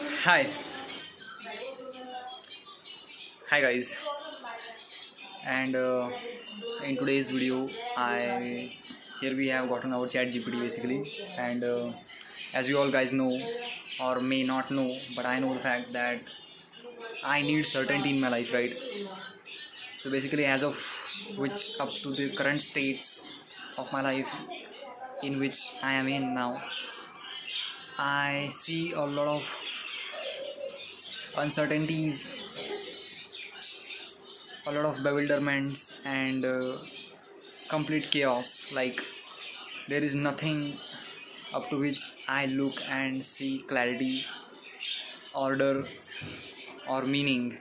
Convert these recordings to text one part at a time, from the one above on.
Hi, hi guys, and in today's video, I here we have gotten our Chat GPT basically, and as you all guys know or may not know, but I know the fact that I need certainty in my life, right? So basically, as of which up to the current states of my life in which I am in now, I see a lot of uncertainties, a lot of bewilderments, and complete chaos. Like there is nothing up to which I look and see clarity, order, or meaning.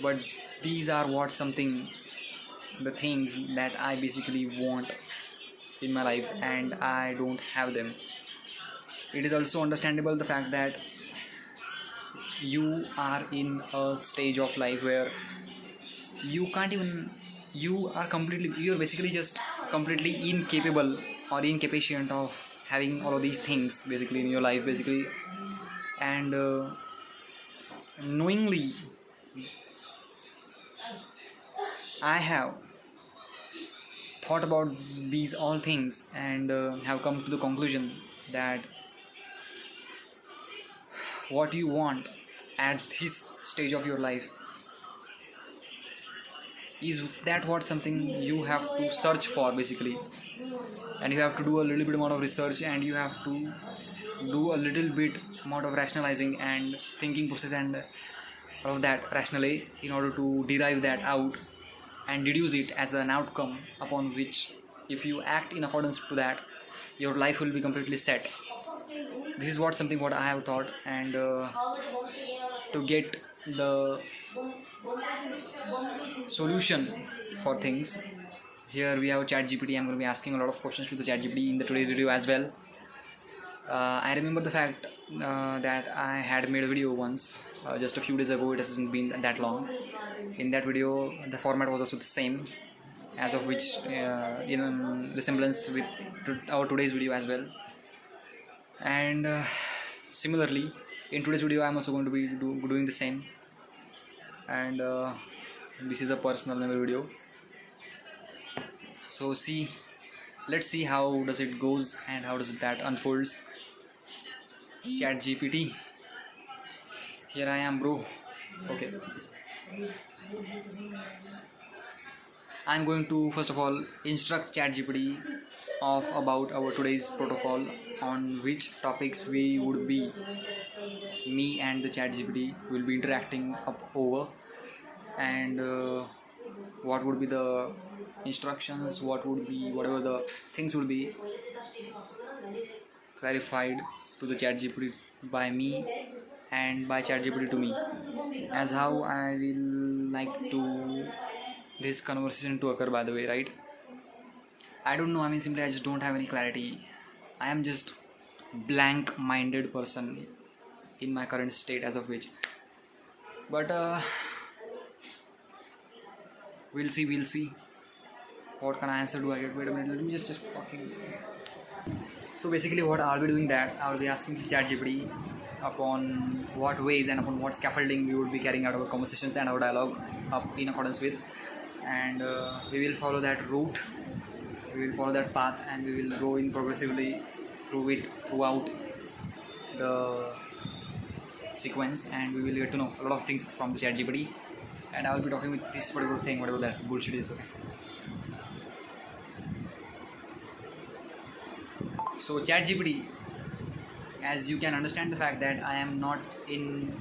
But these are what something the things that I basically want in my life, and I don't have them. It is also understandable the fact that you are in a stage of life where you can't even you're basically just completely incapable or incapacient of having all of these things basically in your life basically, and knowingly I have thought about these all things and have come to the conclusion that what you want at this stage of your life is that what something you have to search for basically, and you have to do a little bit amount of research, and you have to do a little bit amount of rationalizing and thinking process and all of that rationally in order to derive that out and deduce it as an outcome upon which, if you act in accordance to that, your life will be completely set. This is what something what I have thought, and to get the solution for things, here we have Chat GPT. I'm going to be asking a lot of questions to the Chat GPT in the today's video as well. I remember the fact that I had made a video once just a few days ago. It hasn't been that long. In that video, the format was also the same, as of which in resemblance with our today's video as well. And similarly, in today's video, I'm also going to be doing the same. And this is a personal memory video. So let's see how does it goes and how does that unfolds. Chat GPT, here I am, bro. Okay, I'm going to first of all instruct Chat GPT of about our today's protocol, on which topics we would be, me and the Chat GPT will be interacting up over, and what would be the instructions, what would be whatever the things will be clarified to the Chat GPT by me and by Chat GPT to me, as how I will like to this conversation to occur, by the way, right? I don't know, I mean simply I just don't have any clarity. I am just blank minded person in my current state as of which, but we'll see what kind of answer do I get. Wait a minute, let me just fucking. So basically what I'll be doing, that I'll be asking ChatGPT upon what ways and upon what scaffolding we would be carrying out our conversations and our dialogue up in accordance with, and we will follow that route, we will follow that path, and we will go in progressively throughout the sequence, and we will get to know a lot of things from the ChatGPT, and I will be talking with this particular thing, whatever that bullshit is. Okay. So ChatGPT, as you can understand the fact that I am not in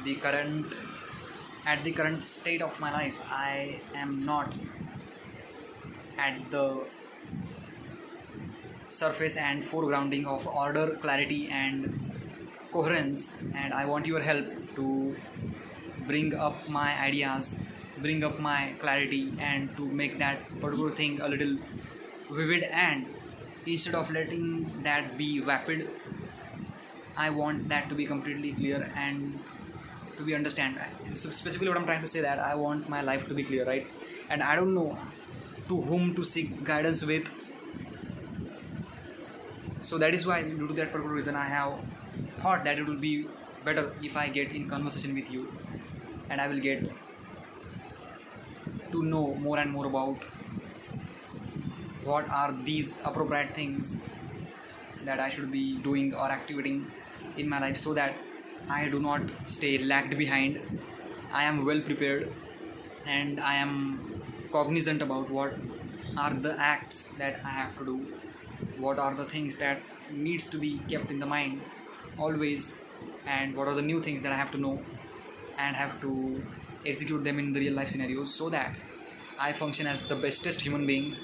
the current at the current state of my life, I am not at the surface and foregrounding of order, clarity, and coherence, and I want your help to bring up my ideas, bring up my clarity, and to make that particular thing a little vivid, and instead of letting that be vapid, I want that to be completely clear and to be understand. So specifically what I'm trying to say, that I want my life to be clear, right? And I don't know to whom to seek guidance with. So that is why, due to that particular reason, I have thought that it will be better if I get in conversation with you, and I will get to know more and more about what are these appropriate things that I should be doing or activating in my life, so that I do not stay lagged behind. I am well prepared, and I am cognizant about what are the acts that I have to do, what are the things that needs to be kept in the mind always, and what are the new things that I have to know and have to execute them in the real life scenarios, so that I function as the bestest human being,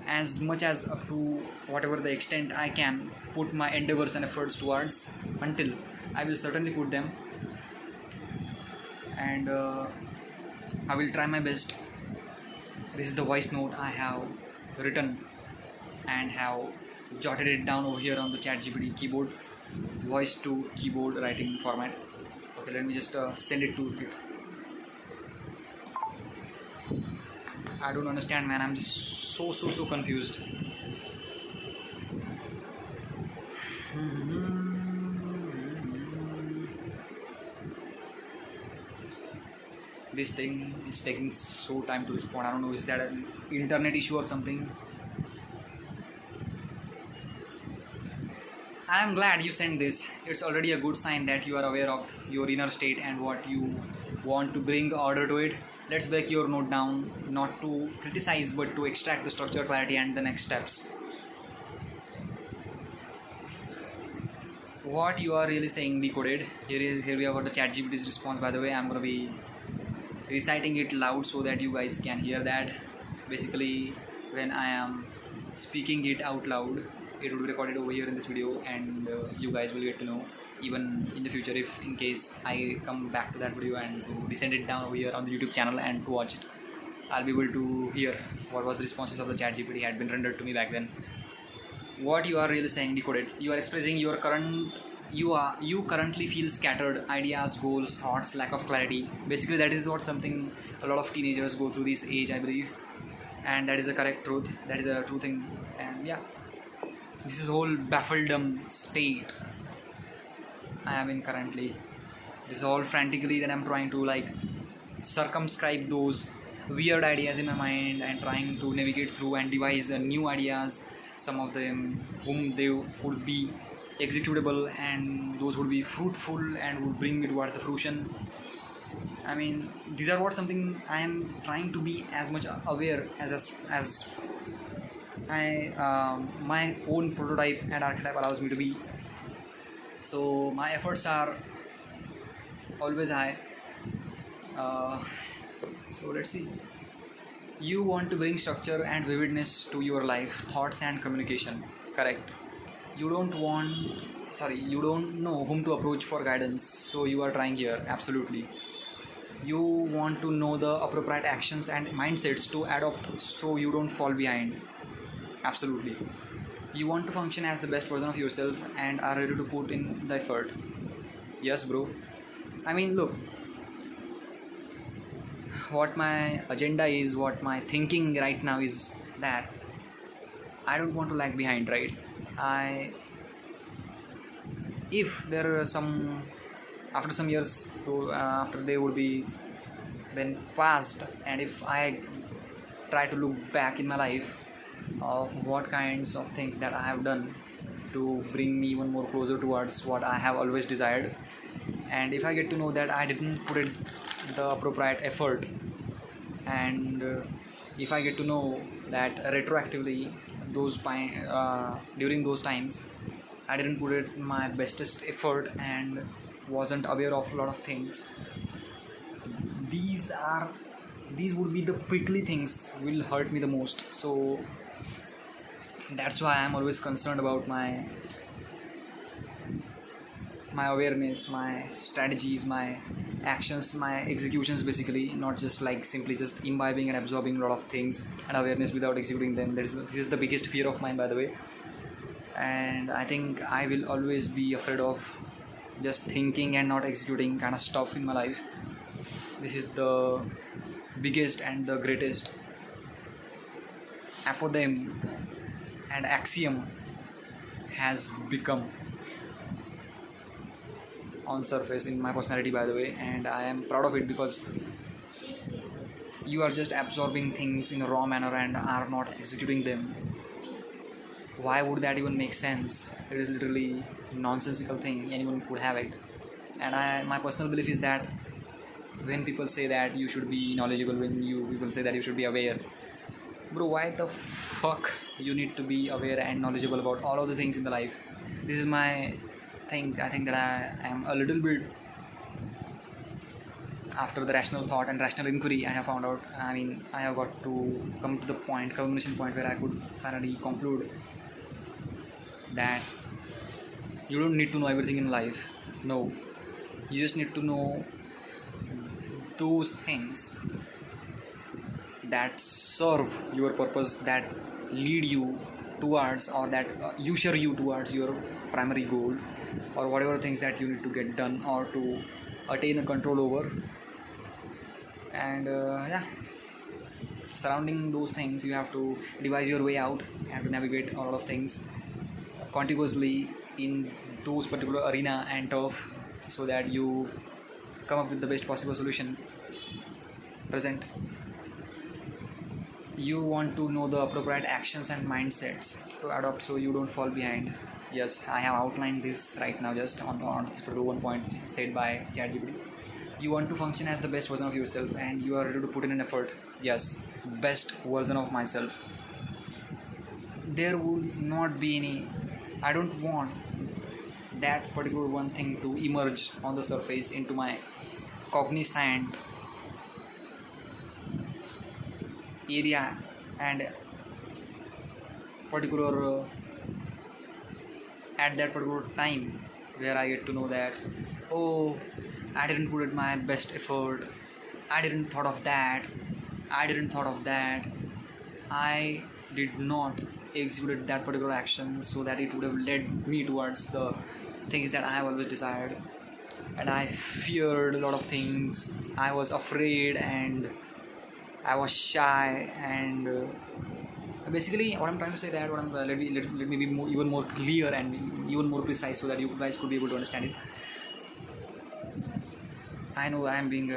as much as up to whatever the extent I can put my endeavors and efforts towards, until I will certainly put them, and I will try my best. This is the voice note I have written and have jotted it down over here on the ChatGPT keyboard, voice to keyboard writing format. Okay, let me just send it to it. I don't understand, man. I'm just so confused. This thing is taking so time to respond. I don't know, is that an internet issue or something? I am glad you sent this. It's already a good sign that you are aware of your inner state and what you want to bring order to it. Let's break your note down, not to criticize but to extract the structure, clarity, and the next steps. What you are really saying decoded. Here we have got the ChatGPT's response. By the way, I'm gonna be reciting it loud so that you guys can hear that. Basically, when I am speaking it out loud, it will be recorded over here in this video, and you guys will get to know, even in the future, if in case I come back to that video and to send it down over here on the YouTube channel and to watch it, I'll be able to hear what was the responses of the ChatGPT had been rendered to me back then. What you are really saying decoded. You are expressing your you currently feel scattered, ideas, goals, thoughts, lack of clarity. Basically, that is what something a lot of teenagers go through this age, I believe, and that is the correct truth. That is a true thing. And yeah, this is whole baffledom state I am in currently. This is all frantically that I'm trying to like circumscribe those weird ideas in my mind and trying to navigate through and devise new ideas. Some of them whom they would be executable, and those would be fruitful and would bring me towards the fruition. I mean, these are what something I am trying to be as much aware as my own prototype and archetype allows me to be. So my efforts are always high. So let's see. You want to bring structure and vividness to your life, thoughts and communication. Correct. You don't know whom to approach for guidance, so you are trying here. Absolutely. You want to know the appropriate actions and mindsets to adopt so you don't fall behind. Absolutely. You want to function as the best version of yourself and are ready to put in the effort. Yes, bro. I mean, look, what my agenda is, what my thinking right now is that I don't want to lag behind, right? If there are some, after some years, after they would be then passed, and if I try to look back in my life of what kinds of things that I have done to bring me even more closer towards what I have always desired, and if I get to know that I didn't put in the appropriate effort, and if I get to know that retroactively during those times I didn't put in my bestest effort and wasn't aware of a lot of things, these would be the prickly things will hurt me the most. So that's why I'm always concerned about my awareness, my strategies, my actions, my executions, basically, not just like simply just imbibing and absorbing a lot of things and awareness without executing them. This is the biggest fear of mine, by the way, and I think I will always be afraid of just thinking and not executing kind of stuff in my life. This is the biggest and the greatest apothegm and axiom has become. on surface in my personality, by the way, and I am proud of it because you are just absorbing things in a raw manner and are not executing them. Why would that even make sense? It is literally nonsensical thing. Anyone could have it. And my personal belief is that when people say that you should be knowledgeable, when people say that you should be aware, bro, why the fuck you need to be aware and knowledgeable about all of the things in the life? This is my thing. I think that I am a little bit, after the rational thought and rational inquiry, I have found out, I have got to come to the culmination point where I could finally conclude that you don't need to know everything in life. No, you just need to know those things that serve your purpose, that lead you towards, or that usher you towards your primary goal, or whatever things that you need to get done or to attain a control over. And surrounding those things, you have to devise your way out and to navigate a lot of things contiguously in those particular arena and turf, so that you come up with the best possible solution present. You want to know the appropriate actions and mindsets to adopt so you don't fall behind. Yes, I have outlined this right now just on this particular one point said by ChatGPT. You want to function as the best version of yourself and you are ready to put in an effort. Yes, best version of myself. There would not be any, I don't want that particular one thing to emerge on the surface into my cognizant area and particular at that particular time where I get to know that, oh, I didn't put in my best effort, I didn't thought of that, I did not execute that particular action so that it would have led me towards the things that I have always desired. And I feared a lot of things, I was afraid and I was shy, and basically what I'm trying to say that let me be even more clear and even more precise so that you guys could be able to understand it. I know I am being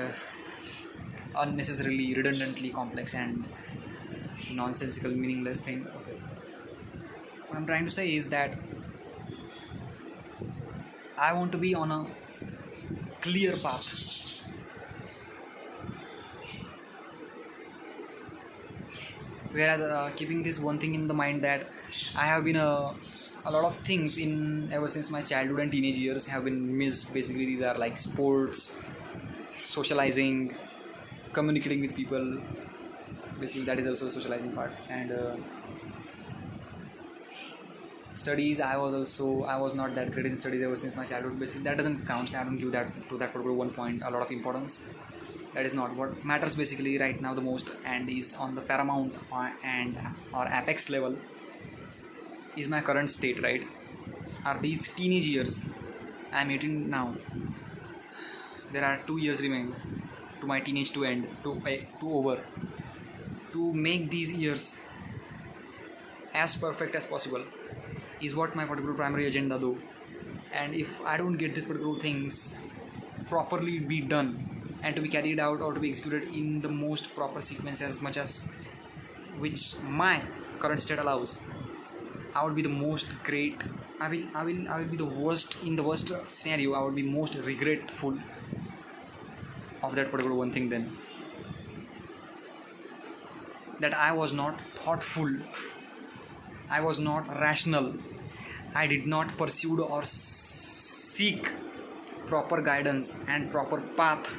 unnecessarily, redundantly complex and nonsensical, meaningless thing. What I'm trying to say is that I want to be on a clear path. Whereas keeping this one thing in the mind that I have been a lot of things in ever since my childhood and teenage years have been missed. Basically, these are like sports, socializing, communicating with people. Basically, that is also a socializing part. And studies, I was not that great in studies ever since my childhood. Basically, that doesn't count. I don't give that to that particular one point a lot of importance. That is not what matters basically right now the most, and is on the paramount or apex level is my current state, right? Are these teenage years. I'm 18 now. There are 2 years remain to my teenage to end, to over. To make these years as perfect as possible is what my particular primary agenda though. And if I don't get these particular things properly be done and to be carried out or to be executed in the most proper sequence as much as which my current state allows, I would be the most great. I will be the worst in the worst scenario. I would be most regretful of that particular one thing then. That I was not thoughtful. I was not rational. I did not pursue or seek proper guidance and proper path.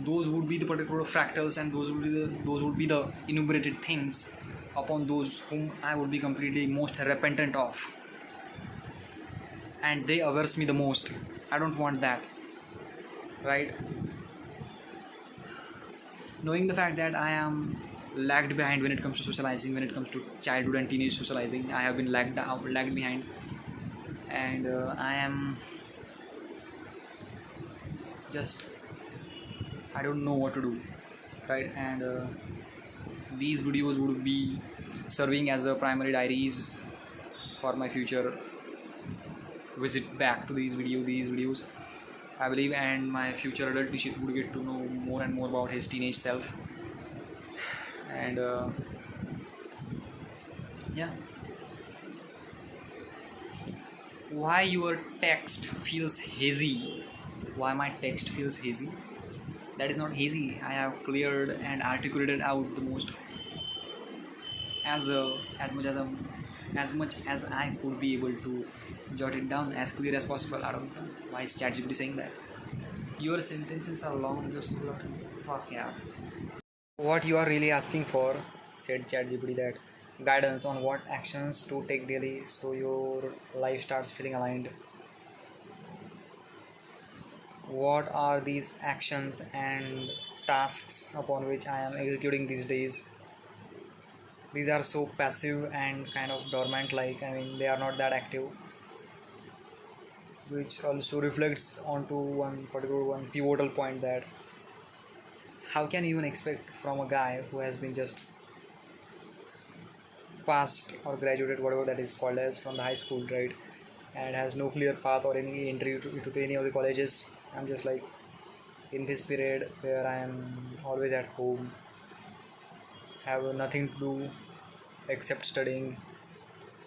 Those would be the particular fractals, and those would be the enumerated things upon those whom I would be completely most repentant of, and they averse me the most. I don't want that, right? Knowing the fact that I am lagged behind when it comes to socializing, when it comes to childhood and teenage socializing, I have been lagged behind, and I am just, I don't know what to do, right? And these videos would be serving as a primary diaries for my future visit back to these videos, I believe, and my future adult Nishit would get to know more and more about his teenage self. And yeah, why your text feels hazy? Why my text feels hazy? That is not hazy. I have cleared and articulated out the most as much as I could be able to jot it down as clear as possible. I don't know why is ChatGPT saying that. Your sentences are long. Your simple are fuck yeah. What you are really asking for, said ChatGPT, that guidance on what actions to take daily so your life starts feeling aligned. What are these actions and tasks upon which I am executing these days? These are so passive and kind of dormant, like, I mean, they are not that active, which also reflects onto one pivotal point, that how can you even expect from a guy who has been just passed or graduated, whatever that is called as, from the high school, right, and has no clear path or any entry to any of the colleges. I'm just like in this period where I am always at home, have nothing to do except studying.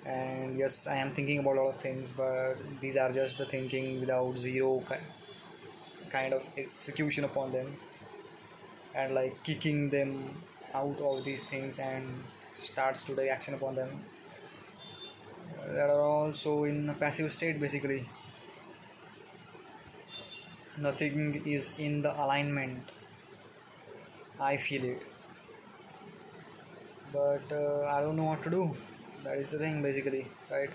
And yes, I am thinking about a lot of things, but these are just the thinking without zero kind of execution upon them, and like kicking them out of these things and starts to take action upon them, that are also in a passive state basically. Nothing is in the alignment, I feel it, but I don't know what to do. That is the thing basically, right?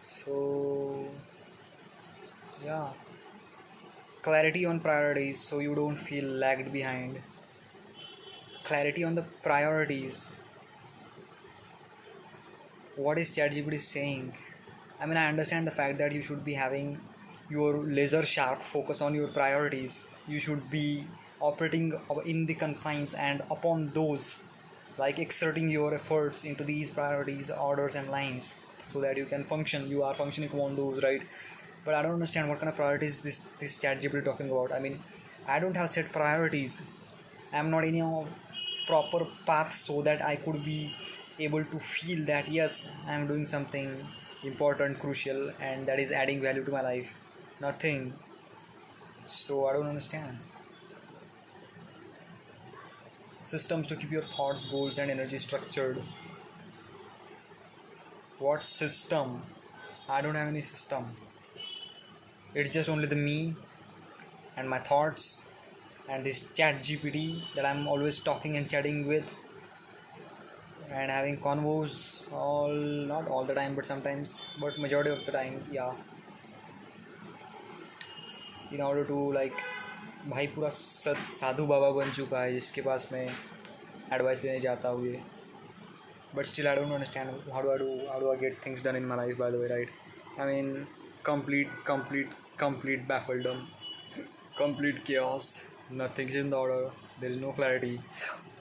So yeah, clarity on priorities so you don't feel lagged behind. Clarity on the priorities. What is ChatGPT saying? I mean, I understand the fact that you should be having your laser sharp focus on your priorities. You should be operating in the confines and upon those, like exerting your efforts into these priorities, orders, and lines, so that you can function. You are functioning upon those, right? But I don't understand what kind of priorities this ChatGPT talking about. I mean, I don't have set priorities. I'm not in a proper path so that I could be able to feel that yes, I'm doing something important, crucial, and that is adding value to my life. Nothing. So I don't understand. Systems to keep your thoughts, goals, and energy structured. What system? I don't have any system. It's just only the me and my thoughts and this ChatGPT that I'm always talking and chatting with and having convos, all not all the time but sometimes, but majority of the times, yeah, in order to like, भाई पूरा साधु बाबा बन चुका है जिसके पास मैं advice लेने जाता हूँ ये. But still I don't understand how do I get things done in my life, by the way, right? I mean, complete baffledom, complete chaos. Nothing is in the order. There is no clarity.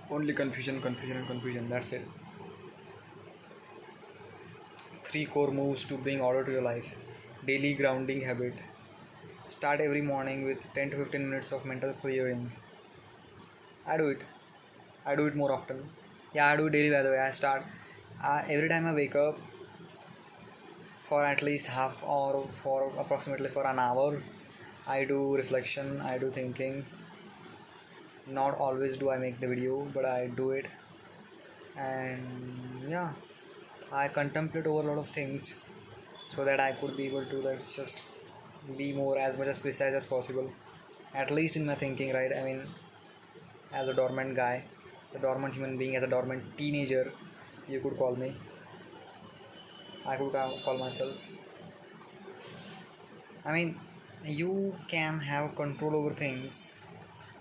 Only confusion, and confusion. That's it. 3 core moves to bring order to your life. Daily grounding habit. Start every morning with 10 to 15 minutes of mental clearing. I do it. I do it more often. Yeah, I do it daily, by the way. I start every time I wake up, for at least half or for approximately for an hour, I do reflection, I do thinking. Not always do I make the video, but I do it. And yeah, I contemplate over a lot of things so that I could be able to like just be more as much as precise as possible, at least in my thinking, right? I mean, as a dormant guy, a dormant human being, as a dormant teenager, you could call me. I could call myself. I mean, you can have control over things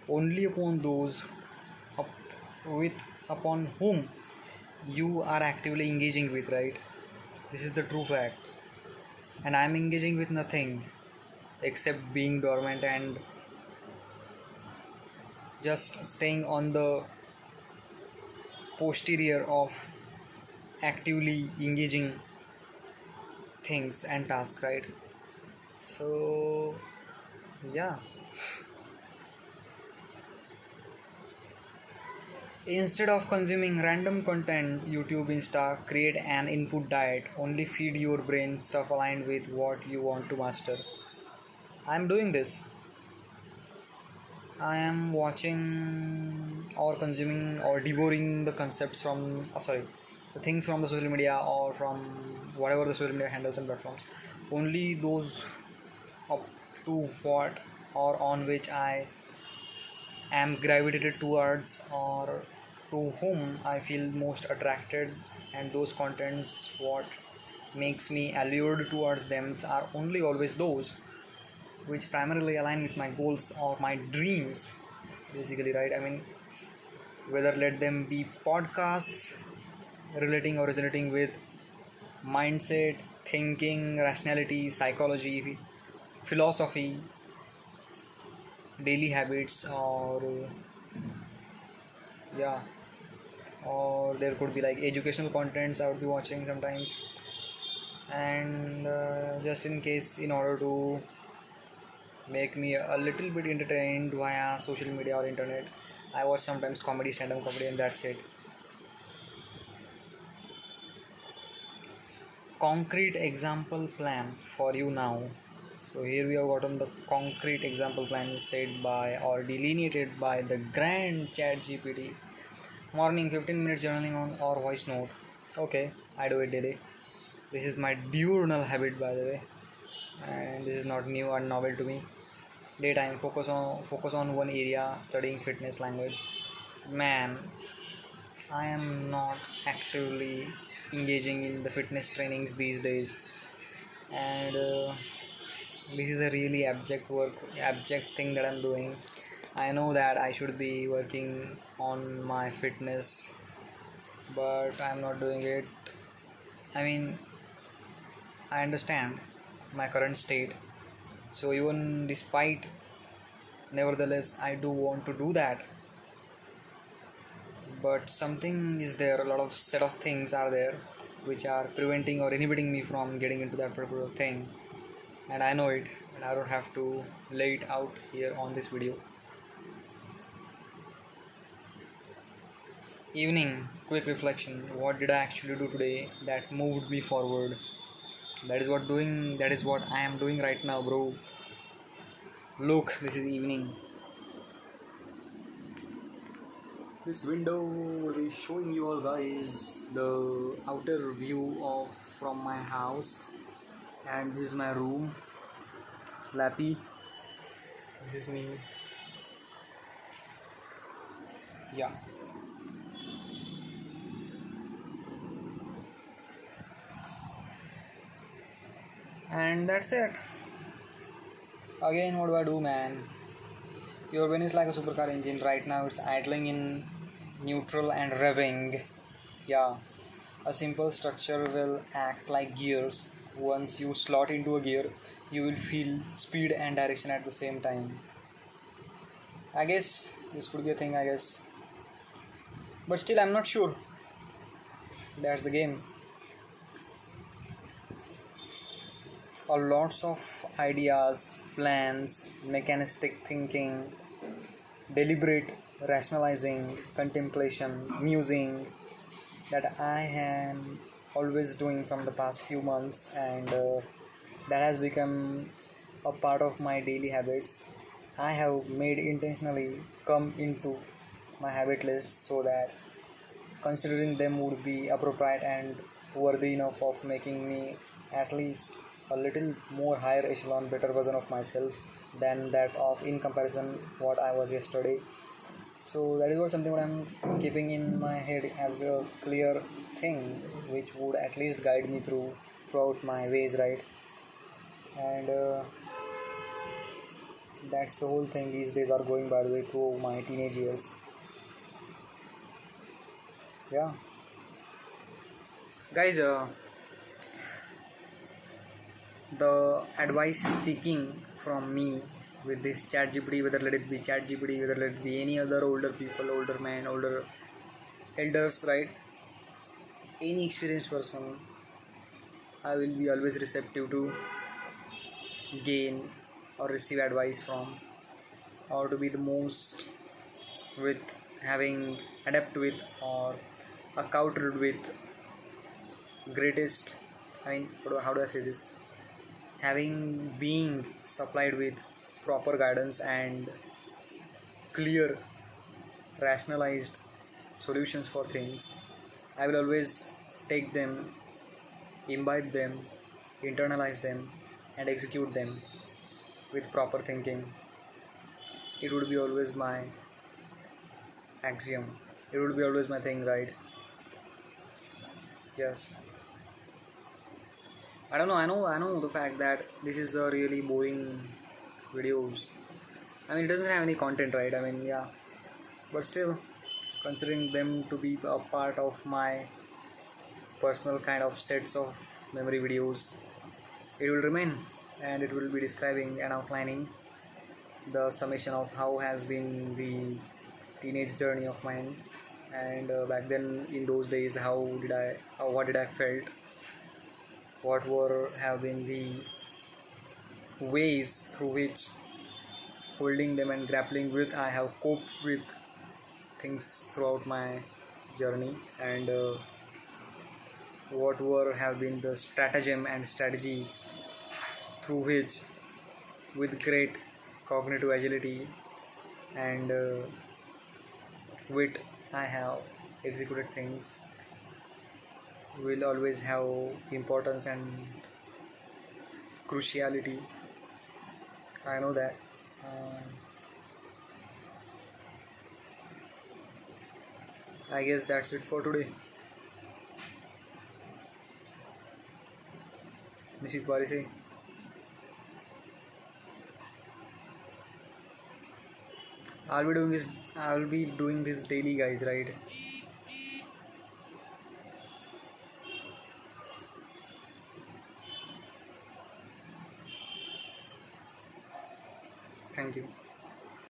only upon those up with upon whom you are actively engaging with, right? This is the true fact. And I'm engaging with nothing except being dormant and just staying on the posterior of actively engaging things and tasks, right? So yeah, instead of consuming random content, YouTube, Insta, create an input diet. Only feed your brain stuff aligned with what you want to master. I'm doing this. I am watching or consuming or devouring the concepts from, the things from the social media or from whatever the social media handles and platforms. Only those up to what or on which I am gravitated towards or to whom I feel most attracted, and those contents what makes me allured towards them are only always those which primarily align with my goals or my dreams, basically, right? I mean, whether let them be podcasts relating or resonating with mindset, thinking, rationality, psychology, philosophy, daily habits, or yeah, or there could be like educational contents I would be watching sometimes. And just in case, in order to make me a little bit entertained via social media or internet, I watch sometimes comedy, stand-up comedy, and that's it. Concrete example plan for you now. So here we have gotten the concrete example plan said by or delineated by the grand chat GPT. Morning 15 minutes journaling on or voice note. Okay, I do it daily. This is my diurnal habit, by the way, and this is not new or novel to me. Daytime, focus on one area, studying fitness language. Man, I am not actively engaging in the fitness trainings these days, and this is a really abject thing that I'm doing. I know that I should be working on my fitness, but I'm not doing it. I mean, I understand my current state, so even despite, nevertheless, I do want to do that. But something is there, a lot of set of things are there which are preventing or inhibiting me from getting into that particular thing, and I know it, and I don't have to lay it out here on this video. Evening, quick reflection. What did I actually do today that moved me forward? That is what I am doing right now, bro. Look, this is evening. This window will be showing you all guys the outer view of from my house, and this is my room. Lappy. This is me. Yeah. And that's it. Again, what do I do, man? Your brain is like a supercar engine. Right now, it's idling in neutral and revving. Yeah. A simple structure will act like gears. Once you slot into a gear, you will feel speed and direction at the same time. I guess this could be a thing, I guess. But still, I'm not sure. That's the game. Lots of ideas, plans, mechanistic thinking, deliberate rationalizing, contemplation, musing that I am always doing from the past few months, and that has become a part of my daily habits. I have made intentionally come into my habit list so that considering them would be appropriate and worthy enough of making me at least a little more higher echelon better version of myself than that of in comparison what I was yesterday. So that is what something what I'm keeping in my head as a clear thing which would at least guide me throughout my ways, right? And that's the whole thing these days are going, by the way, through my teenage years. Yeah, guys, the advice seeking from me with this chat GPT, whether let it be chat GPT, whether let it be any other older people, older men, older elders, right? Any experienced person, I will be always receptive to gain or receive advice from, or to be the most with having adapt with or accounted with greatest. I mean, how do I say this? Having being supplied with proper guidance and clear, rationalized solutions for things, I will always take them, imbibe them, internalize them, and execute them with proper thinking. It would be always my axiom. It would be always my thing, right? Yes. I don't know. I know the fact that this is a really boring videos. I mean, it doesn't have any content, right? I mean, yeah, but still, considering them to be a part of my personal kind of sets of memory videos, it will remain, and it will be describing and outlining the summation of how has been the teenage journey of mine, and back then in those days, what did I felt, what were have been the ways through which holding them and grappling with I have coped with things throughout my journey, and what were have been the stratagem and strategies through which, with great cognitive agility and wit, I have executed things, will always have importance and cruciality. I know that. I guess that's it for today. Mrs. Parisi, I'll be doing this daily, guys, right? Thank you.